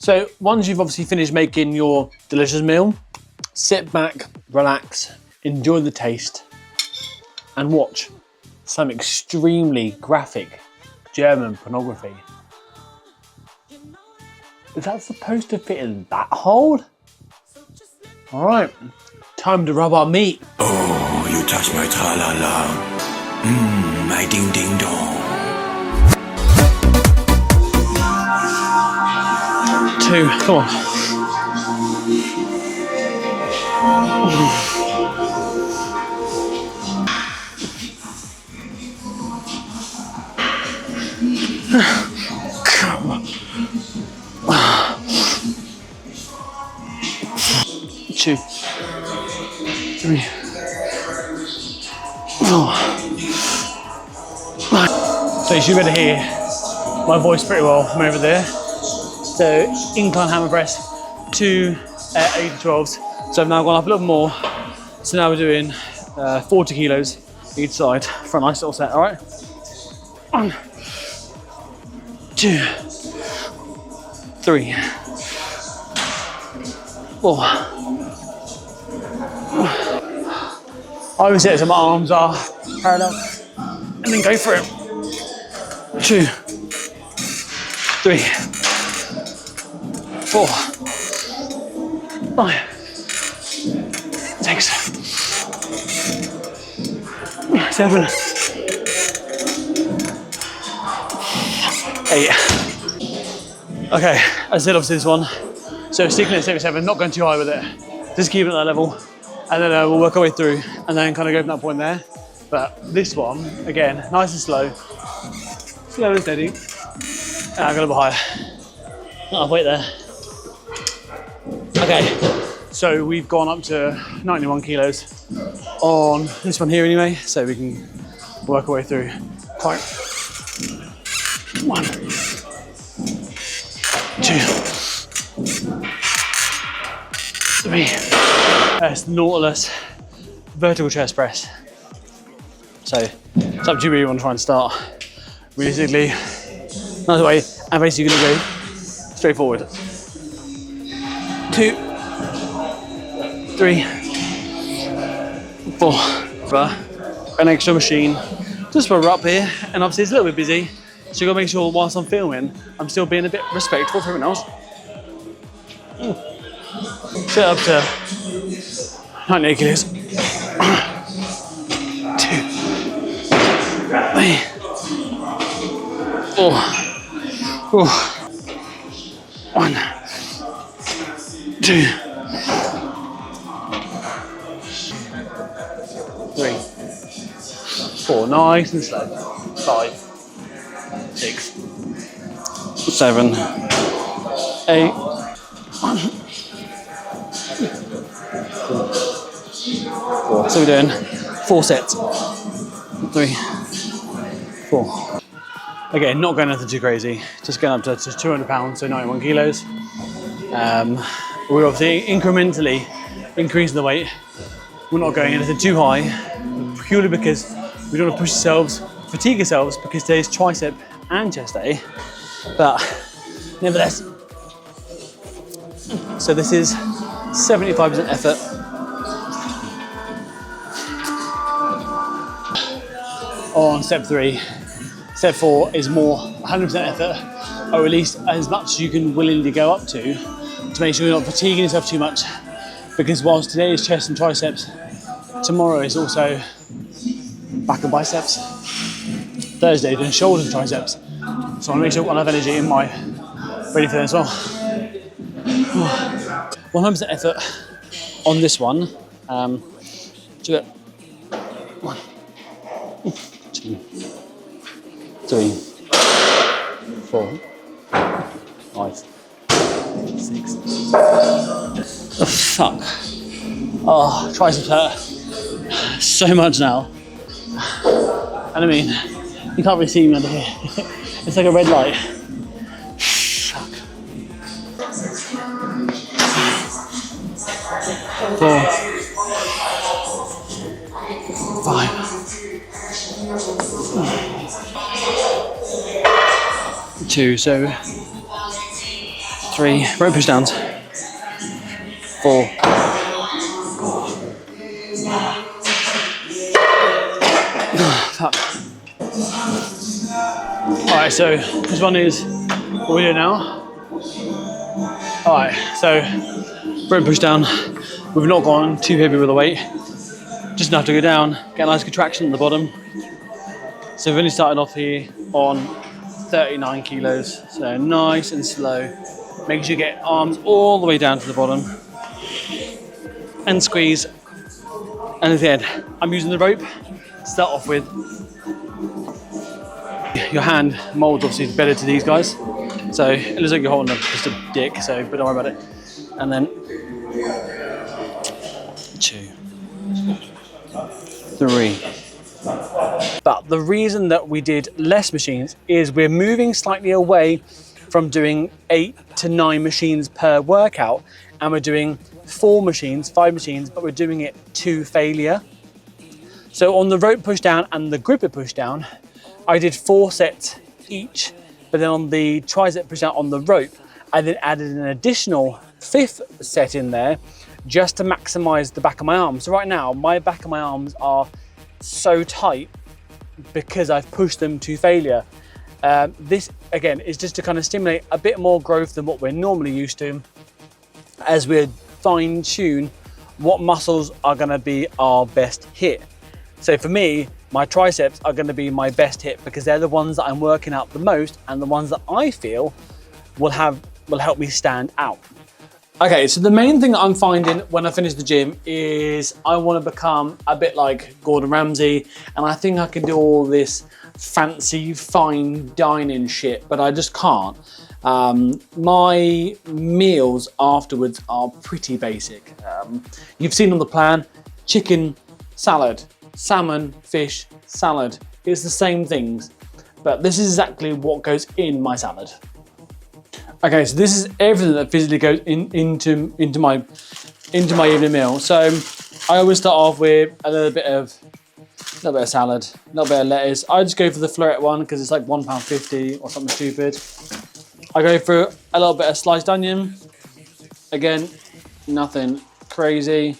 So once you've obviously finished making your delicious meal, sit back, relax, enjoy the taste, and watch some extremely graphic German pornography. Is that supposed to fit in that hole? All right, time to rub our meat. Oh, you touch my tra-la-la. My ding-ding-dong. 2, come on. 2, 3, 4, 5. So you should be able to hear my voice pretty well from over there. So incline hammer press, 2 8 to 12s. So I've now gone up a little more. So now we're doing 40 kilos each side for a nice little set, all right? 1, 2, 3, 4. I always sit so my arms are parallel and then go for it. 2, 3, 4, 5, 6, 7, 8. Okay, I said obviously this one. So sticking at 77, not going too high with it. Just keep it at that level. And then we'll work our way through and then kind of go from that point there. But this one, again, nice and slow. Slow and steady. And I'll go a little bit higher. I'll wait there. Okay, so we've gone up to 91 kilos on this one here anyway, so we can work our way through. Quite. 1, 2, 3. That's the Nautilus vertical chest press. So it's up to you where you want to try and start. Realistically, another way, and basically you're going to go straight forward. 2, 3, 4. An extra machine just for up here, and obviously it's a little bit busy, so you've got to make sure whilst I'm filming, I'm still being a bit respectful for everyone else. Set up to 98 kilos. 2, 3, 4. 1, 2, 3, 4. Nice and slow. 5, 6, 7, 8. 1, 4. So we're doing 4 sets. 3, 4. Again, not going nothing too crazy, just going up to 200 pounds, so 91 kilos. We're obviously incrementally increasing the weight. We're not going anything too high, purely because we don't want to push ourselves, fatigue ourselves, because today's tricep and chest day. But nevertheless, so this is 75% effort. On step 3. Step 4 is more 100% effort, or at least as much as you can willingly go up to make sure you're not fatiguing yourself too much. Because whilst today is chest and triceps, tomorrow is also back and biceps. Thursday doing shoulders and triceps. So I want to make sure I've got enough energy in my ready for that as well. 100% effort on this one. Do it. 1, 2, 3, 4, 5, 6. Oh, fuck. Oh, triceps hurt so much now. And I mean, you can't really see me under here. It's like a red light. Fuck. 4, 5. 2, so 3 rope push downs. 4. Fuck. Alright, so this one is what we do now. Alright, so rope push down. We've not gone too heavy with the weight. Just enough to go down, get a nice contraction at the bottom. So we've only started off here on 39 kilos. So nice and slow. Make sure you get arms all the way down to the bottom. And squeeze. And at the end, I'm using the rope to start off with. Your hand molds obviously better to these guys. So it looks like you're holding just a dick, so but don't worry about it. And then 2, 3. But the reason that we did less machines is we're moving slightly away from doing 8 to 9 machines per workout, and we're doing 4 machines, 5 machines, but we're doing it to failure. So on the rope push down and the gripper push down, I did 4 sets each, but then on the tricep push down on the rope, I then added an additional 5th set in there just to maximize the back of my arms. So right now, my back of my arms are so tight because I've pushed them to failure. This again is just to kind of stimulate a bit more growth than what we're normally used to, as we fine tune what muscles are going to be our best hit. So for me, my triceps are going to be my best hit because they're the ones that I'm working out the most and the ones that I feel will help me stand out. Okay, so the main thing that I'm finding when I finish the gym is I want to become a bit like Gordon Ramsay, and I think I can do all this fancy fine dining shit, but I just can't. My meals afterwards are pretty basic. You've seen on the plan, chicken, salad, salmon, fish, salad. It's the same things, but this is exactly what goes in my salad. Okay, so this is everything that physically goes into my evening meal. So I always start off with a little bit of salad, a little bit of lettuce. I just go for the floret one because it's like £1.50 or something stupid. I go for a little bit of sliced onion. Again, nothing crazy.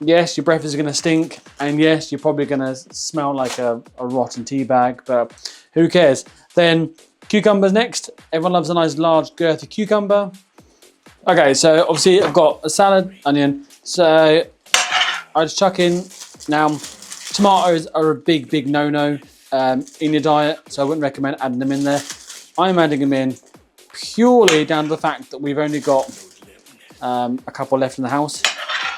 Yes, your breath is going to stink, and yes, you're probably going to smell like a rotten tea bag, but who cares? Then cucumbers next. Everyone loves a nice large girthy cucumber. Okay, so obviously I've got a salad, onion, so I just chuck in. Now, tomatoes are a big no-no in your diet, so I wouldn't recommend adding them in there. I'm adding them in purely down to the fact that we've only got a couple left in the house,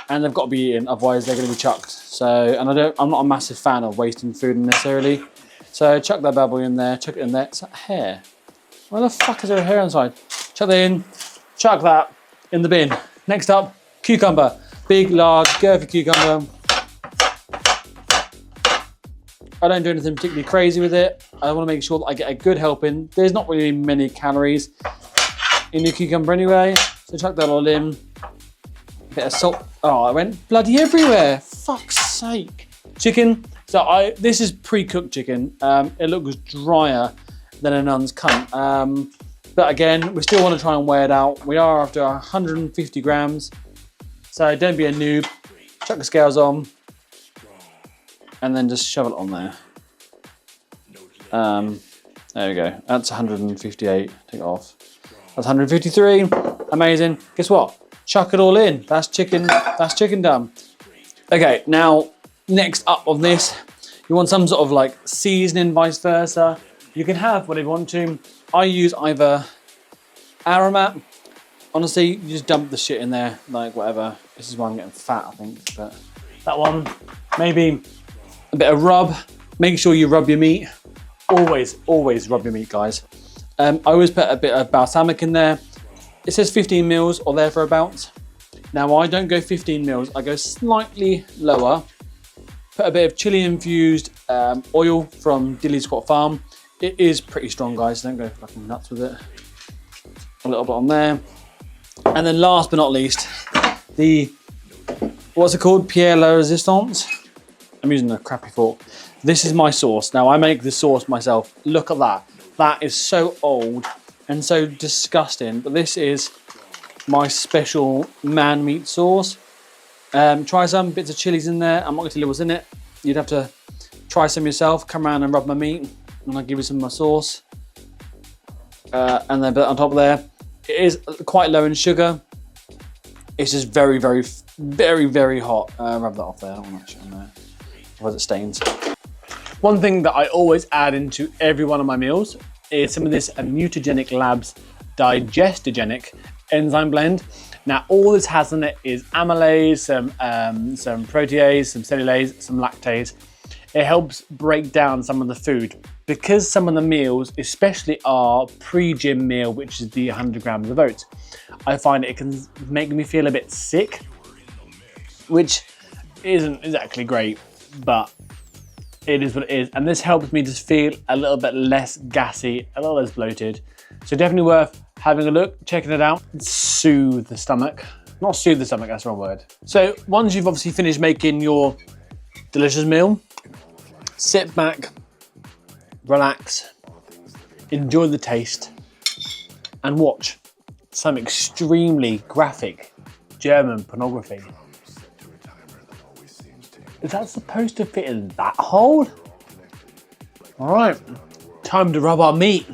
and they've got to be eaten, otherwise they're going to be chucked. So, and I'm not a massive fan of wasting food necessarily. So chuck that bad boy in there, chuck it in there. It's that hair. Where the fuck is there a hair inside? Chuck that in, chuck that in the bin. Next up, cucumber. Big, large, girthy cucumber. I don't do anything particularly crazy with it. I want to make sure that I get a good helping. There's not really many calories in the cucumber anyway. So chuck that all in. Bit of salt. Oh, I went bloody everywhere. Fuck's sake. Chicken. So this is pre-cooked chicken. It looks drier than a nun's cunt. But again, we still want to try and weigh it out. We are after 150 grams. So don't be a noob. Chuck the scales on. And then just shove it on there. There we go. That's 158. Take it off. That's 153. Amazing. Guess what? Chuck it all in. That's chicken. That's chicken done. Okay, now next up on this, you want some sort of like seasoning, vice versa. You can have whatever you want to. I use either aromat. Honestly, you just dump the shit in there, like whatever. This is why I'm getting fat, I think. But that one, maybe a bit of rub. Make sure you rub your meat. Always rub your meat, guys. I always put a bit of balsamic in there. It says 15 mils or thereabouts. Now I don't go 15 mils. I go slightly lower. Put a bit of chili infused oil from Dilly Squat Farm. It is pretty strong, guys. Don't go fucking nuts with it. A little bit on there. And then last but not least, what's it called? Pierre La Resistance. I'm using a crappy fork. This is my sauce. Now I make this sauce myself. Look at that. That is so old and so disgusting. But this is my special man meat sauce. Try some bits of chilies in there. I'm not going to tell you what's in it. You'd have to try some yourself. Come around and rub my meat, and I'll give you some of my sauce. And then on top of there, it is quite low in sugar. It's just very, very, very, very hot. Rub that off there. I don't want that shit on there. Otherwise it stains. One thing that I always add into every one of my meals is some of this Mutagenic Labs Digestogenic enzyme blend. Now, all this has in it is amylase, some protease, some cellulase, some lactase. It helps break down some of the food. Because some of the meals, especially our pre-gym meal, which is the 100 grams of oats, I find it can make me feel a bit sick, which isn't exactly great, but it is what it is. And this helps me just feel a little bit less gassy, a little less bloated. So definitely worth having a look, checking it out. Soothe the stomach. Not soothe the stomach, that's the wrong word. So once you've obviously finished making your delicious meal, sit back, relax, enjoy the taste, and watch some extremely graphic German pornography. Is that supposed to fit in that hole? All right, time to rub our meat.